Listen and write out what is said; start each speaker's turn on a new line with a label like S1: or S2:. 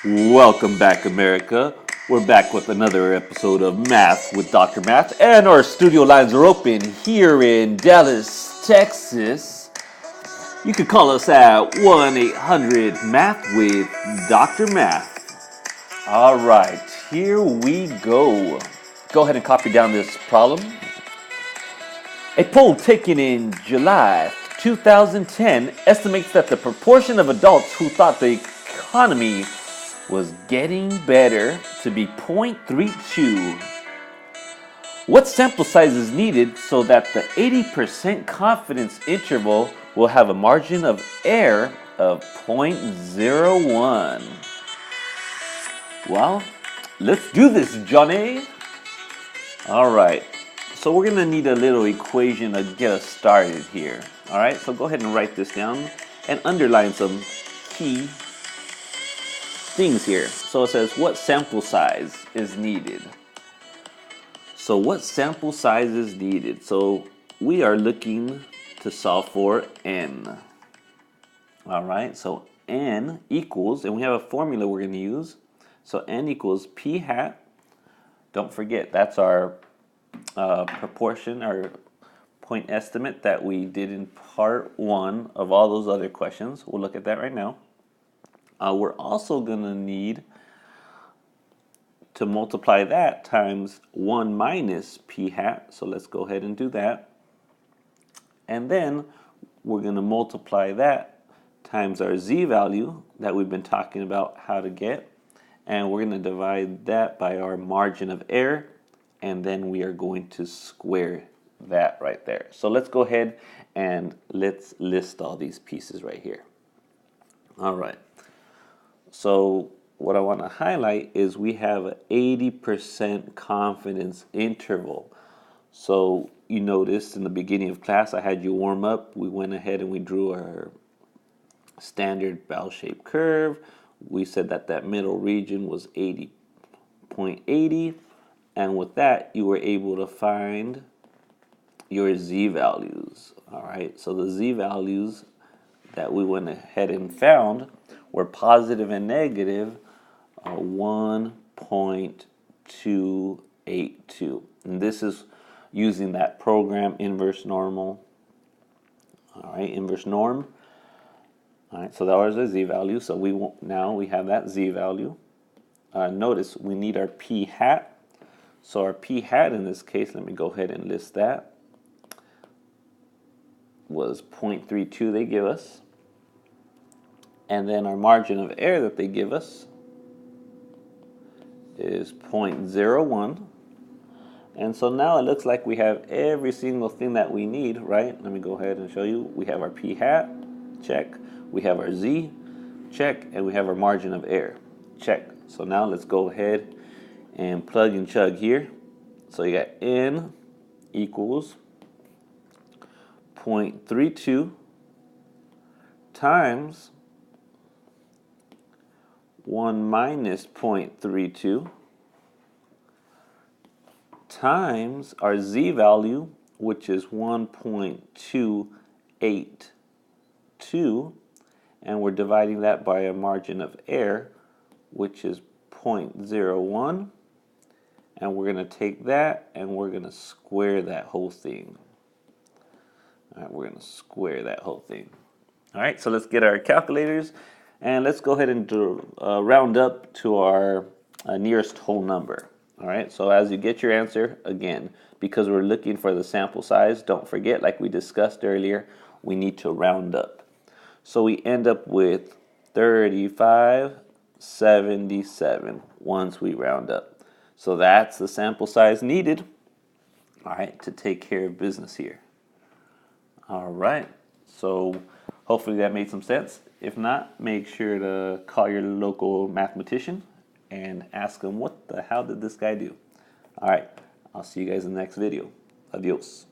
S1: Welcome back, America. We're back with another episode of Math with Dr. Math, and our studio lines are open here in Dallas, Texas. You can call us at 1-800-MATH with Dr. Math. All right, here we go. Go ahead and copy down this problem. A poll taken in July 2010 estimates that the proportion of adults who thought the economy was getting better to be 0.32. What sample size is needed so that the 80% confidence interval will have a margin of error of 0.01? Well, let's do this, Johnny. All right. So we're going to need a little equation to get us started here. All right. So go ahead and write this down and underline some key things here. So it says what sample size is needed. So what sample size is needed? So we are looking to solve for n. All right. So n equals, and we have a formula we're going to use. So n equals p hat. Don't forget, that's our proportion, our point estimate that we did in part 1 of all those other questions. We'll look at that right now. We're also going to need to multiply that times 1 minus p hat. So let's go ahead and do that. And then we're going to multiply that times our z value that we've been talking about how to get. And we're going to divide that by our margin of error. And then we are going to square that right there. So let's go ahead and let's list all these pieces right here. All right. So what I want to highlight is we have an 80% confidence interval. So you noticed in the beginning of class I had you warm up. We went ahead and we drew our standard bell-shaped curve. We said that that middle region was 80.80. And with that, you were able to find your z values. All right, so the z values that we went ahead and found were positive and negative 1.282. And this is using that program inverse normal. All right, inverse norm. All right, so that was the z value. So now we have that z value. Notice we need our p hat. So our p hat in this case, let me go ahead and list that, was 0.32 they give us. And then our margin of error that they give us is 0.01. And so now it looks like we have every single thing that we need, right? Let me go ahead and show you. We have our p hat, check. We have our z, check. And we have our margin of error, check. So now let's go ahead and plug and chug here. So you got n equals 0.32 times 1 minus 0.32 times our z value, which is 1.282, and we're dividing that by a margin of error, which is 0.01. And we're going to take that and we're going to square that whole thing. All right, we're going to square that whole thing. All right, so let's get our calculators and let's go ahead and round up to our nearest whole number. All right, so as you get your answer, again, because we're looking for the sample size, don't forget, like we discussed earlier, we need to round up. So we end up with 3577 once we round up. So that's the sample size needed, all right, to take care of business here. All right, so hopefully that made some sense. If not, make sure to call your local mathematician and ask them what the hell did this guy do. All right, I'll see you guys in the next video. Adios.